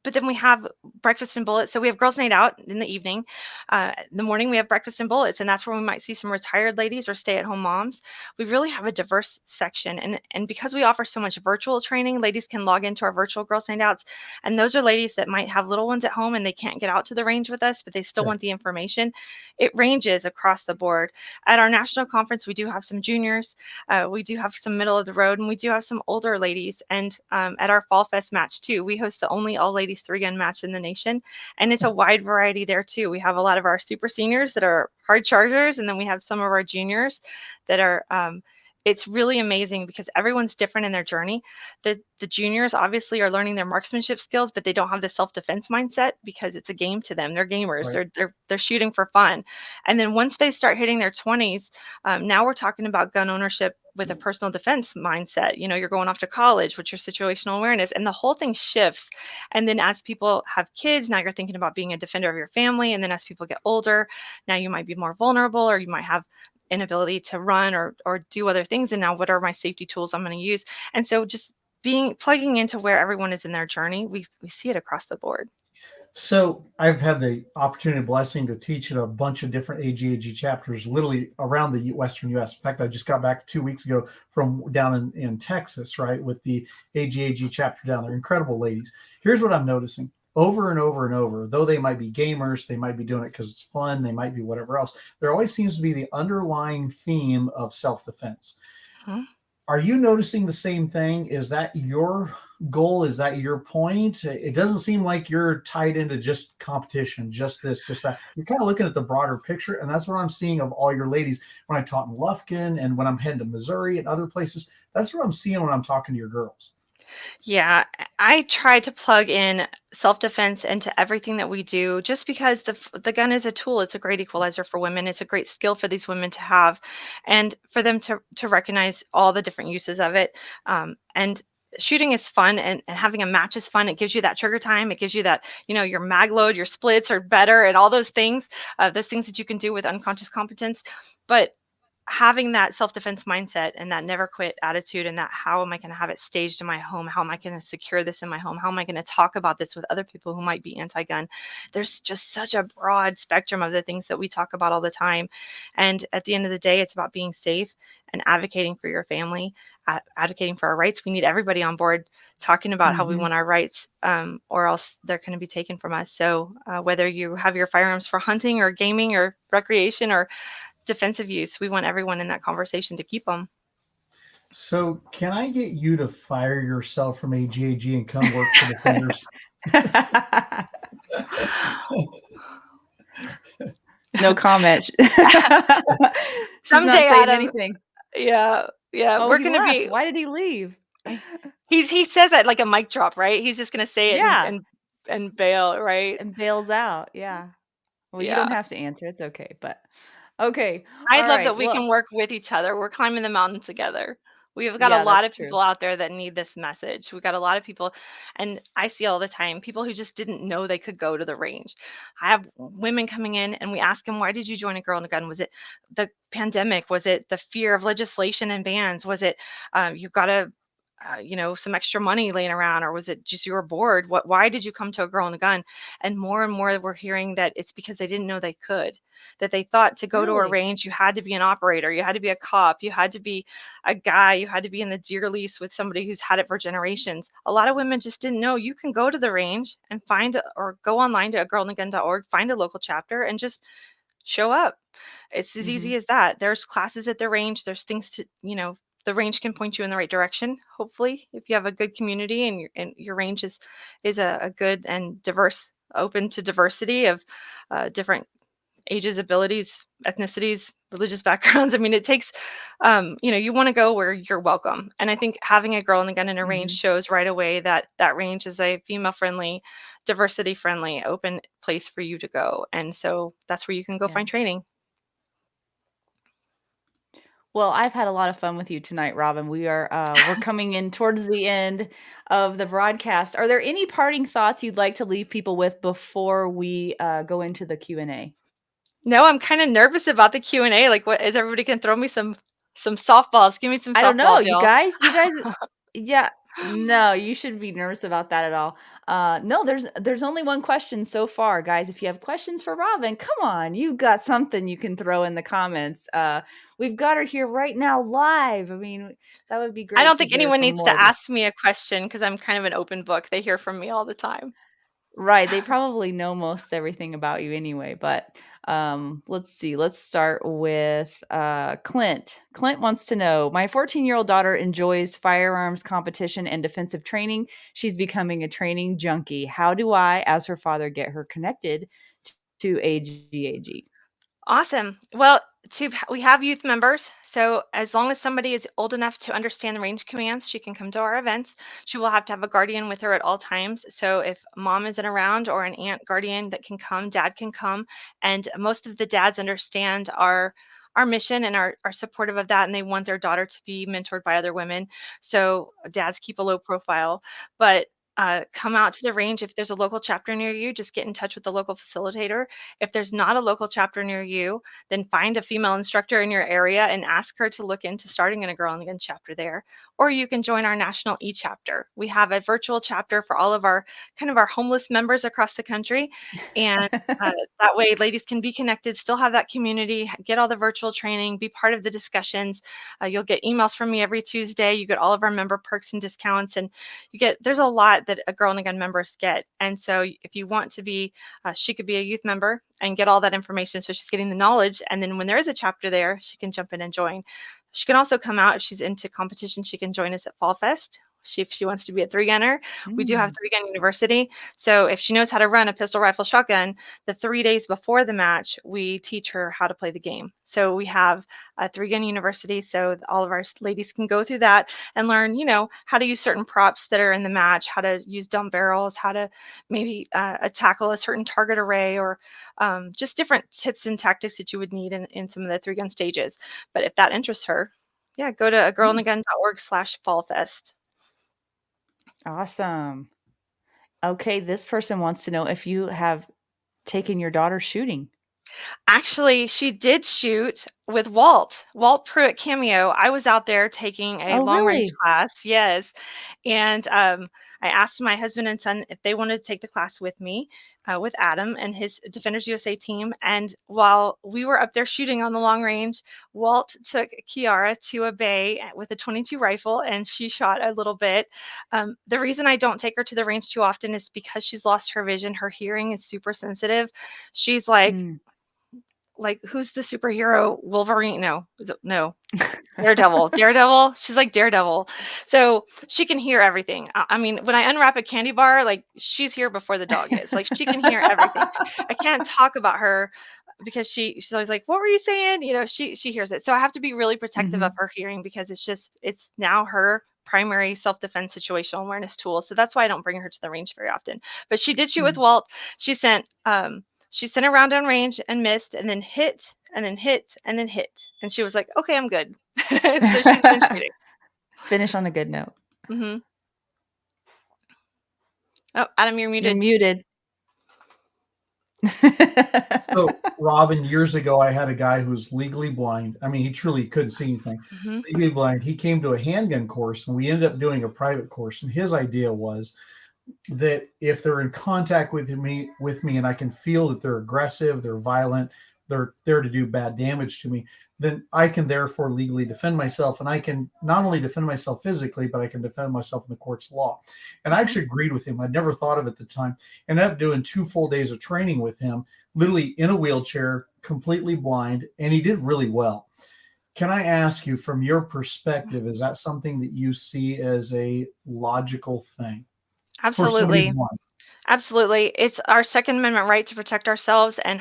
But then we have breakfast and bullets. So we have girls' night out in the evening. In the morning, we have breakfast and bullets, and that's where we might see some retired ladies or stay-at-home moms. We really have a diverse section, and because we offer so much virtual training, ladies can log into our virtual girls' night outs, and those are ladies that might have little ones at home and they can't get out to the range with us, but they still want the information. It ranges across the board. At our national conference, we do have some juniors, we do have some middle of the road, and we do have some older ladies. And at our Fall Fest match too, we host the only all-ladies 3-gun match in the nation, and it's a wide variety there too. We have a lot of our super seniors that are hard chargers, and then we have some of our juniors that are it's really amazing because everyone's different in their journey. The juniors obviously are learning their marksmanship skills, but they don't have the self-defense mindset because it's a game to them. They're gamers. Right. They're shooting for fun. And then once they start hitting their 20s, now we're talking about gun ownership with a personal defense mindset. You're going off to college with your situational awareness, and the whole thing shifts. And then as people have kids, now you're thinking about being a defender of your family. And then as people get older, now you might be more vulnerable, or you might have inability to run or do other things. And now what are my safety tools I'm going to use? And so just plugging into where everyone is in their journey, we see it across the board. So I've had the opportunity and blessing to teach at a bunch of different AGAG chapters, literally around the Western U.S. In fact, I just got back 2 weeks ago from down in Texas, right, with the AGAG chapter down there. Incredible ladies. Here's what I'm noticing. Over and over and over, though they might be gamers, they might be doing it because it's fun, they might be whatever else, there always seems to be the underlying theme of self-defense. Huh? Are you noticing the same thing? Is that your goal? Is that your point? It doesn't seem like you're tied into just competition, just this, just that. You're kind of looking at the broader picture, and that's what I'm seeing of all your ladies when I taught in Lufkin and when I'm heading to Missouri and other places. That's what I'm seeing when I'm talking to your girls. Yeah, I try to plug in self-defense into everything that we do, just because the gun is a tool. It's a great equalizer for women. It's a great skill for these women to have, and for them to recognize all the different uses of it. And shooting is fun, and having a match is fun. It gives you that trigger time. It gives you that, your mag load, your splits are better, and all those things that you can do with unconscious competence. But having that self-defense mindset and that never quit attitude, and that how am I going to have it staged in my home? How am I going to secure this in my home? How am I going to talk about this with other people who might be anti-gun? There's just such a broad spectrum of the things that we talk about all the time. And at the end of the day, it's about being safe and advocating for your family, advocating for our rights. We need everybody on board talking about how we want our rights, or else they're going to be taken from us. So whether you have your firearms for hunting or gaming or recreation or defensive use, we want everyone in that conversation to keep them. So can I get you to fire yourself from AGAG and come work for Defenders? No comment. She's Someday, not saying Adam, anything. Yeah, yeah, Oh, we're he gonna left. be Why did he leave? he says that like a mic drop, right? He's just gonna say it and Yeah, and bail, right? and bails out. Yeah. Well, you Yeah. don't have to answer. It's okay. But okay. I All love right. that we Well, can work with each other. We're climbing the mountain together. We've got a yeah, lot of that's true. people out there that need this message. We've got a lot of people, and I see all the time people who just didn't know they could go to the range. I have women coming in, and we ask them, "Why did you join a Girl and a Gun? Was it the pandemic? Was it the fear of legislation and bans? Was it you got some extra money laying around, or was it just you were bored? Why did you come to a Girl and a Gun?" And more we're hearing that it's because they didn't know they could, that they thought to go to a Really? range you had to be an operator, you had to be a cop, you had to be a guy, you had to be in the deer lease with somebody who's had it for generations. A lot of women just didn't know you can go to the range and or go online to agirlandagun.org, find a local chapter, and just show up. It's as Hmm. easy as that. There's classes at the range. There's things the range can point you in the right direction. Hopefully, if you have a good community and your range is a good and diverse, open to diversity of different ages, abilities, ethnicities, religious backgrounds. I mean, it takes, you want to go where you're welcome. And I think having a Girl and a Gun in a range Hmm. shows right away that that range is a female friendly, diversity friendly, open place for you to go. And so that's where you can go Yeah. find training. Well, I've had a lot of fun with you tonight, Robin. We're coming in towards the end of the broadcast. Are there any parting thoughts you'd like to leave people with before we go into the Q&A? No, I'm kind of nervous about the Q&A. Like, what is everybody can throw me some softballs? Give me some I don't know, softballs, y'all. you guys yeah, no, you shouldn't be nervous about that at all. No, there's only one question so far, guys. If you have questions for Robin, come on, you've got something you can throw in the comments. We've got her here right now live. I mean, that would be I great don't to think hear anyone from needs more to of you. ask me a question because I'm kind of an open book. They hear from me all the time. Right, they probably know most everything about you anyway, but, let's see, let's start with, Clint. Clint wants to know, "My 14-year-old daughter enjoys firearms competition and defensive training. She's becoming a training junkie. How do I, as her father, get her connected to AGAG?" Awesome. Well, we have youth members, so as long as somebody is old enough to understand the range commands, she can come to our events. She will have to have a guardian with her at all times. So if mom isn't around or an aunt guardian that can come, dad can come, and most of the dads understand our mission and are supportive of that, and they want their daughter to be mentored by other women. So dads keep a low profile, but come out to the range. If there's a local chapter near you, just get in touch with the local facilitator. If there's not a local chapter near you, then find a female instructor in your area and ask her to look into starting in a Girl and Again chapter there. Or you can join our national chapter. We have a virtual chapter for all of our our homeless members across the country. And that way ladies can be connected, still have that community, get all the virtual training, be part of the discussions. You'll get emails from me every Tuesday. You get all of our member perks and discounts, and there's a lot that a Girl and Again members get. And so if you want to be, she could be a youth member and get all that information. So she's getting the knowledge. And then when there is a chapter there, she can jump in and join. She can also come out if she's into competition. She can join us at Fall Fest. If she wants to be a three gunner, we do have Mm. Three Gun University. So if she knows how to run a pistol, rifle, shotgun, the 3 days before the match, we teach her how to play the game. So we have a Three Gun University. So all of our ladies can go through that and learn, how to use certain props that are in the match, how to use dumb barrels, how to maybe tackle a certain target array, or just different tips and tactics that you would need in some of the Three Gun stages. But if that interests her, yeah, go to Mm. agirlandagun.org/fallfest. Awesome. Okay, this person wants to know if you have taken your daughter shooting. Actually, she did shoot with Walt Pruitt Cameo. I was out there taking a Oh, long range really? class, yes, and, I asked my husband and son if they wanted to take the class with me, with Adam and his Defenders USA team, and while we were up there shooting on the long range, Walt took Kiara to a bay with a .22 rifle, and she shot a little bit. The reason I don't take her to the range too often is because she's lost her vision. Her hearing is super sensitive. She's Mm. like, who's the superhero? Wolverine? No, no, Daredevil. Daredevil. She's like Daredevil. So she can hear everything. I mean, when I unwrap a candy bar, like she's here before the dog is. Like she can hear everything. I can't talk about her because she's always like, what were you saying? She hears it. So I have to be really protective of her hearing, because it's now her primary self-defense situational awareness tool. So that's why I don't bring her to the range very often. But she did shoot with Walt. She sent a round down range and missed, and then hit, and then hit, and then hit. And she was like, okay, I'm good. So she's been shooting. Finish on a good note. Mm-hmm. Oh, Adam, you're muted. You're muted. So, Robyn, years ago, I had a guy who's legally blind. I mean, he truly couldn't see anything. Legally blind. He came to a handgun course, and we ended up doing a private course. And his idea was that if they're in contact with me, and I can feel that they're aggressive, they're violent, they're there to do bad damage to me, then I can therefore legally defend myself. And I can not only defend myself physically, but I can defend myself in the courts of law. And I actually agreed with him. I'd never thought of it at the time. Ended up doing 2 full days of training with him, literally in a wheelchair, completely blind, and he did really well. Can I ask you, from your perspective, is that something that you see as a logical thing? Absolutely. Absolutely. It's our Second Amendment right to protect ourselves. And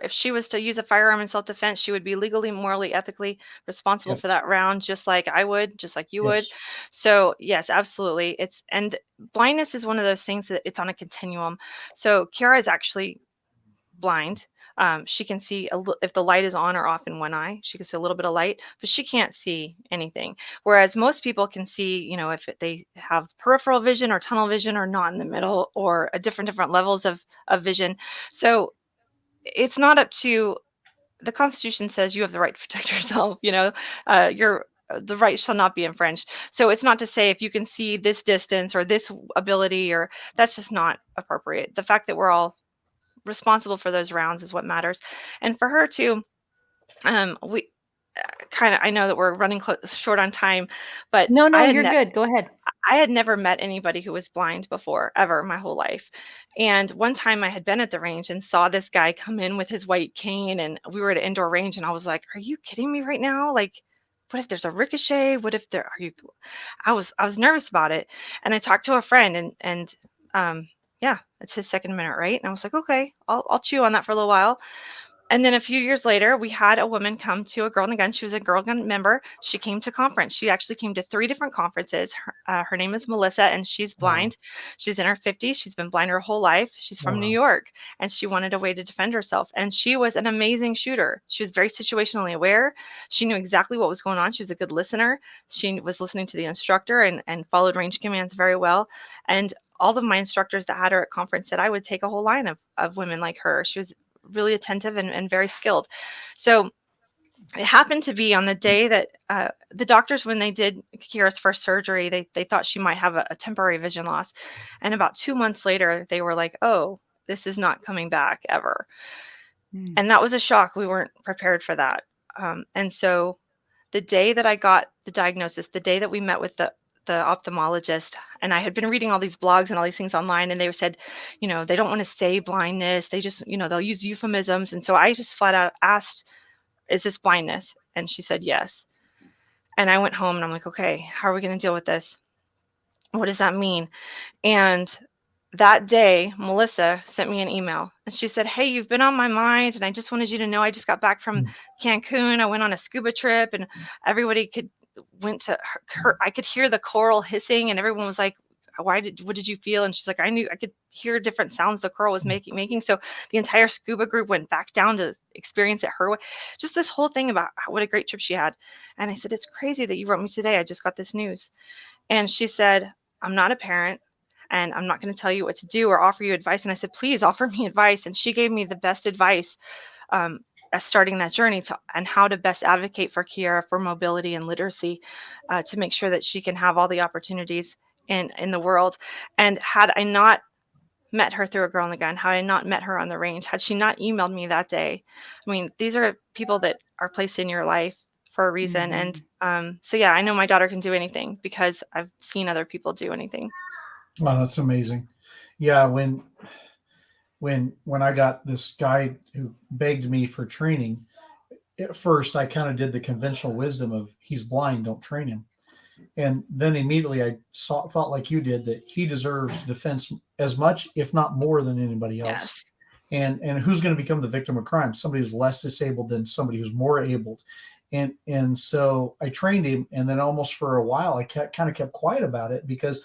if she was to use a firearm in self-defense, she would be legally, morally, ethically responsible for that round, just like I would, just like you would. So yes, absolutely. And blindness is one of those things that it's on a continuum. So Kiara is actually blind. She can see if the light is on or off in one eye. She can see a little bit of light, but she can't see anything. Whereas most people can see, if they have peripheral vision or tunnel vision, or not in the middle, or a different levels of vision. So it's not up to the Constitution. Says you have the right to protect yourself. The right shall not be infringed. So it's not to say if you can see this distance or this ability, or that's just not appropriate. The fact that we're all responsible for those rounds is what matters. And for her too, we I know that we're running short on time, but no, you're good. Go ahead. I had never met anybody who was blind before, ever, my whole life. And one time I had been at the range and saw this guy come in with his white cane, and we were at an indoor range, and I was like, are you kidding me right now? Like, what if there's a ricochet? What if I was nervous about it. And I talked to a friend, and yeah, it's his Second Amendment right. And I was like, okay, I'll chew on that for a little while. And then a few years later, we had a woman come to a Girl in the Gun. She was a Girl Gun member. She came to conference. She actually came to 3 different conferences. Her name is Melissa, and she's blind. She's in her 50s. She's been blind her whole life. She's from New York, and she wanted a way to defend herself. And she was an amazing shooter. She was very situationally aware. She knew exactly what was going on. She was a good listener. She was listening to the instructor and followed range commands very well. And all of my instructors that had her at conference said I would take a whole line of women like her. She was really attentive and very skilled. So it happened to be on the day that the doctors, when they did Kira's first surgery, they thought she might have a temporary vision loss. And about 2 months later, they were like, oh, this is not coming back ever. And that was a shock. We weren't prepared for that. And so the day that I got the diagnosis, the day that we met with the ophthalmologist, and I had been reading all these blogs and all these things online, and they said, they don't want to say blindness. They just, they'll use euphemisms. And so I just flat out asked, is this blindness? And she said, yes. And I went home and I'm like, okay, how are we going to deal with this? What does that mean? And that day, Melissa sent me an email, and she said, hey, you've been on my mind, and I just wanted you to know I just got back from Cancun. I went on a scuba trip, and everybody went to her. I could hear the coral hissing, and everyone was like, what did you feel? And she's like, I could hear different sounds the coral was making. So the entire scuba group went back down to experience it her way. Just this whole thing about what a great trip she had. And I said, it's crazy that you wrote me today. I just got this news. And she said, I'm not a parent, and I'm not going to tell you what to do or offer you advice. And I said, please offer me advice. And she gave me the best advice as starting that journey and how to best advocate for Kiara for mobility and literacy to make sure that she can have all the opportunities in the world. And had I not met her through a Girl in the Gun, had I not met her on the range, had she not emailed me that day, I mean, these are people that are placed in your life for a reason. And so, yeah, I know my daughter can do anything because I've seen other people do anything. Wow, that's amazing. Yeah, when I got this guy who begged me for training, at first I kind of did the conventional wisdom of he's blind, don't train him. And then immediately I thought like you did, that he deserves defense as much, if not more, than anybody else. and who's going to become the victim of crime? Somebody who's less disabled than somebody who's more able. And so I trained him, and then almost for a while I kind of kept quiet about it, because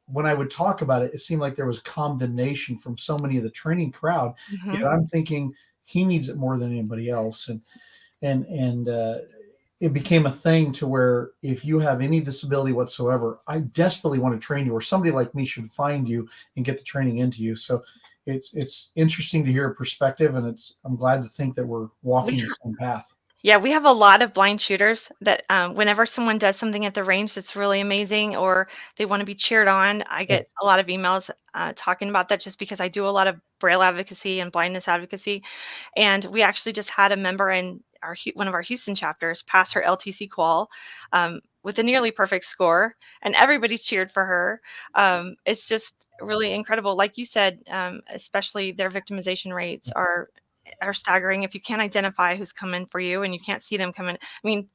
when I would talk about it, it seemed like there was condemnation from so many of the training crowd. Yet Mm-hmm. I'm thinking he needs it more than anybody else, and it became a thing to where if you have any disability whatsoever, I desperately want to train you, or somebody like me should find you and get the training into you. So it's interesting to hear a perspective, and I'm glad to think that we're walking the same path. Yeah, we have a lot of blind shooters that whenever someone does something at the range that's really amazing or they want to be cheered on, I get Yes. a lot of emails talking about that just because I do a lot of braille advocacy and blindness advocacy. And we actually just had a member in one of our Houston chapters pass her LTC qual with a nearly perfect score, and everybody cheered for her. It's just really incredible. Like you said, especially their victimization rates are staggering. If you can't identify who's coming for you and you can't see them coming, I mean,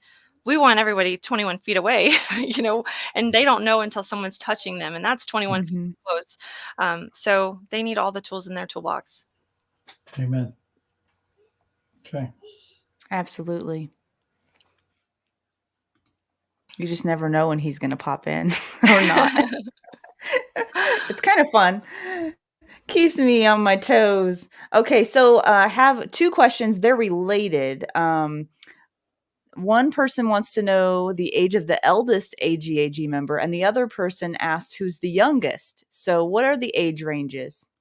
we want everybody 21 feet away, and they don't know until someone's touching them, and that's 21 feet Mhm. close. So they need all the tools in their toolbox. Amen. Okay. Absolutely. You just never know when he's going to pop in or not. It's kind of fun. Keeps me on my toes. Okay, so I have two questions. They're related. One person wants to know the age of the eldest AGAG member, and the other person asks who's the youngest. So, what are the age ranges?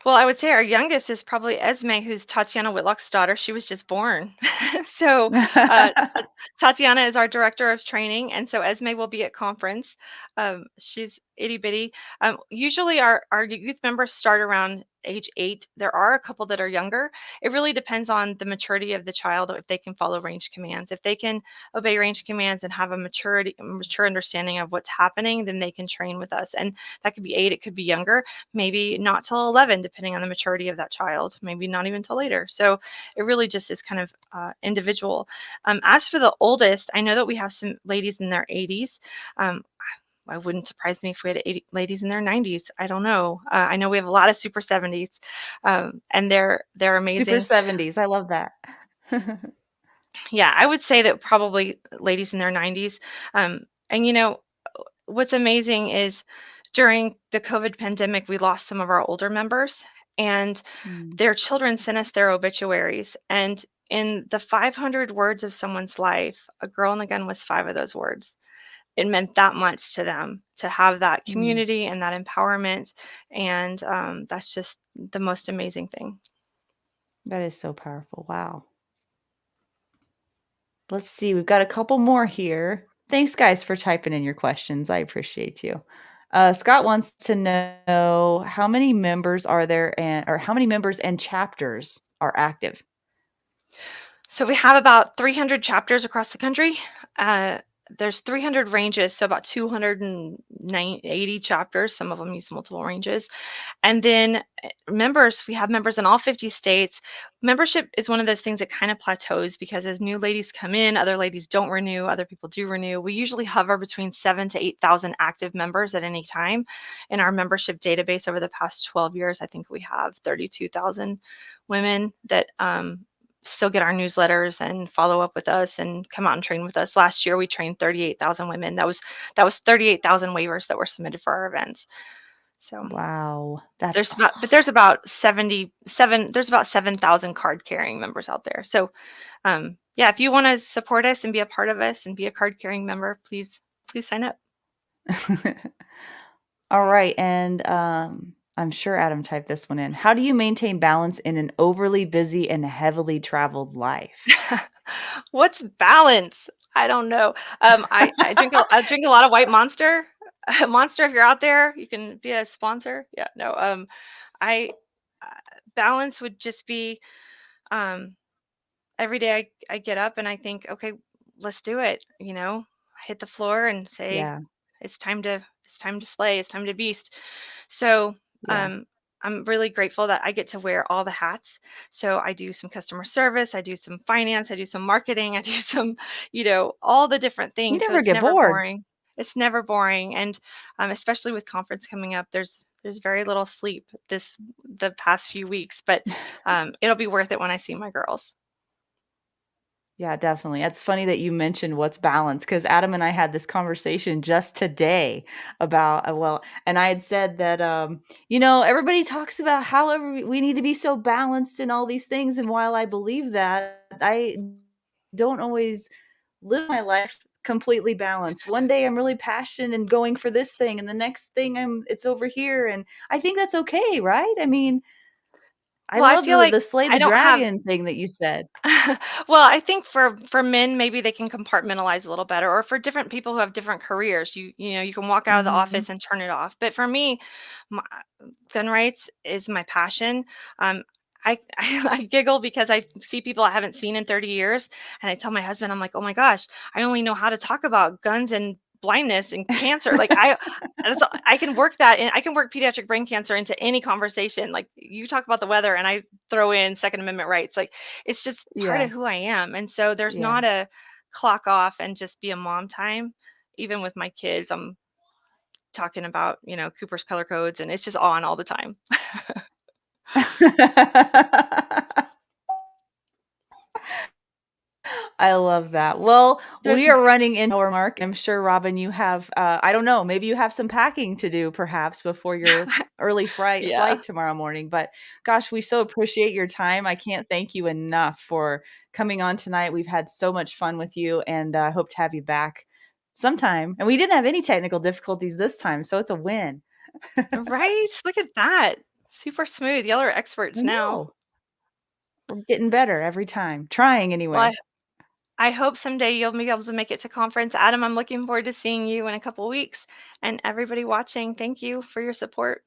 Well, I would say our youngest is probably Esme, who's Tatiana Whitlock's daughter. She was just born. So, uh, Tatiana is our director of training, and so Esme will be at conference. She's itty bitty. Usually, our youth members start around age 8. There are a couple that are younger. It really depends on the maturity of the child, if they can follow range commands. If they can obey range commands and have a mature understanding of what's happening, then they can train with us. And that could be 8, it could be younger, maybe not till 11, depending on the maturity of that child, maybe not even till later. So it really just is kind of individual. As for the oldest, I know that we have some ladies in their 80s. Um, I wouldn't surprise me if we had 80 ladies in their 90s. I don't know. I know we have a lot of super 70s, and they're Super amazing. 70s. I love that. Yeah, I would say that probably ladies in their 90s. And what's amazing is during the COVID pandemic, we lost some of our older members, and Mm, their children sent us their obituaries. And in the 500 words of someone's life, a girl in a gun was 5 of those words. It meant that much to them to have that mm. community and that empowerment. And that's just the most amazing thing. That is so powerful. Wow. Let's see. We've got a couple more here. Thanks, guys, for typing in your questions. I appreciate you. Scott wants to know how many members are there, or how many members and chapters are active? So we have about 300 chapters across the country. There's 300 ranges, so about 280 chapters. Some of them use multiple ranges. And then members, we have members in all 50 states. Membership is one of those things that kind of plateaus because as new ladies come in, other ladies don't renew, other people do renew. We usually hover between 7,000 to 8,000 active members at any time. In our membership database over the past 12 years, I think we have 32,000 women that still get our newsletters and follow up with us and come out and train with us. Last year we trained 38,000 women. That was 38,000 waivers that were submitted for our events. So Wow, that's there's about 7,000 card carrying members out there. So yeah, if you want to support us and be a part of us and be a card carrying member, please sign up. all right. And I'm sure Adam typed this one in. How do you maintain balance in an overly busy and heavily traveled life? What's balance? I don't know. I drink a lot of White Monster. Monster, if you're out there, you can be a sponsor. Yeah, no. I balance would just be um, every day I get up and I think, okay, let's do it. I hit the floor and say, Yeah, it's time to slay, it's time to beast. So yeah. um, I'm really grateful that I get to wear all the hats. So I do some customer service, I do some finance, I do some marketing, I do some, all the different You things. So never it's get never bored. boring. It's never boring. And especially with conference coming up, there's very little sleep the past few weeks, but it'll be worth it when I see my girls. Yeah, definitely. It's funny that you mentioned what's balance because Adam and I had this conversation just today about, well, and I had said that, everybody talks about how we need to be so balanced and all these things. And while I believe that, I don't always live my life completely balanced. One day I'm really passionate and going for this thing, and the next thing it's over here. And I think that's okay, right? I mean, I Well, I love feel the like slay I the don't have dragon thing that you said. well, I think for men, maybe they can compartmentalize a little better, or for different people who have different careers, you can walk out of the Mhm. office and turn it off. But for me, my, gun rights is my passion. Um, I giggle because I see people I haven't seen in 30 years, and I tell my husband, I'm like, oh my gosh, I only know how to talk about guns and blindness and cancer. Like I can work that in. I can work pediatric brain cancer into any conversation. Like you talk about the weather, and I throw in Second Amendment rights. Like it's just part Yeah, of who I am. And so there's yeah. not a clock off and just be a mom time. Even with my kids, I'm talking about, Cooper's color codes, and it's just on all the time. I love that. Well, There's we are running into our mark. I'm sure, Robin, you have, I don't know, maybe you have some packing to do perhaps before your early yeah. flight tomorrow morning. But gosh, we so appreciate your time. I can't thank you enough for coming on tonight. We've had so much fun with you, and I hope to have you back sometime. And we didn't have any technical difficulties this time, so it's a win. Right? Look at that. Super smooth. Y'all are experts I now. know. We're getting better every time. Trying Well, anyway. I hope someday you'll be able to make it to conference. Adam, I'm looking forward to seeing you in a couple weeks. And everybody watching, thank you for your support.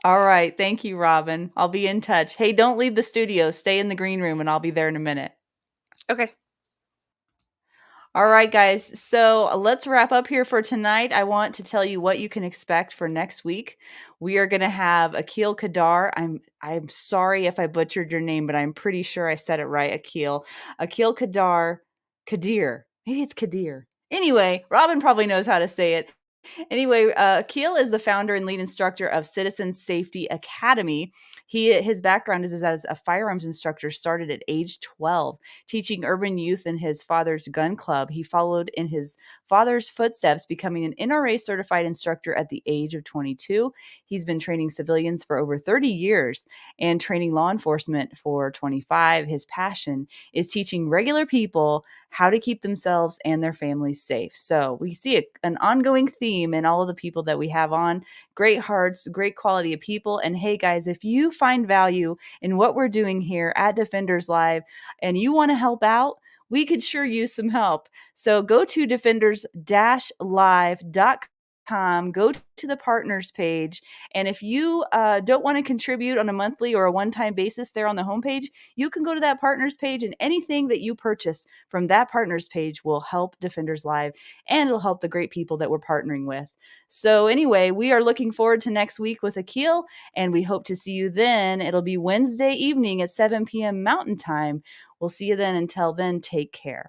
All right. Thank you, Robin. I'll be in touch. Hey, don't leave the studio. Stay in the green room and I'll be there in a minute. Okay. All right, guys. So let's wrap up here for tonight. I want to tell you what you can expect for next week. We are going to have Akil Kadar. I'm sorry if I butchered your name, but I'm pretty sure I said it right. Akil Kadar, Kadir. Maybe it's Kadir. Anyway, Robin probably knows how to say it. Anyway, Akil is the founder and lead instructor of Citizen Safety Academy. His background is as a firearms instructor, started at age 12, teaching urban youth in his father's gun club. He followed in his father's footsteps, becoming an NRA certified instructor at the age of 22. He's been training civilians for over 30 years and training law enforcement for 25. His passion is teaching regular people how to keep themselves and their families safe. So we see an ongoing theme in all of the people that we have on. Great hearts, great quality of people. And hey, guys, if you find value in what we're doing here at Defenders Live and you want to help out, we could sure use some help. So go to defenders-live.com, go to the partners page. And if you don't want to contribute on a monthly or a one-time basis there on the homepage, you can go to that partners page, and anything that you purchase from that partners page will help Defenders Live and it'll help the great people that we're partnering with. So anyway, we are looking forward to next week with Akil, and we hope to see you then. It'll be Wednesday evening at 7 p.m. Mountain Time. We'll see you then. Until then, take care.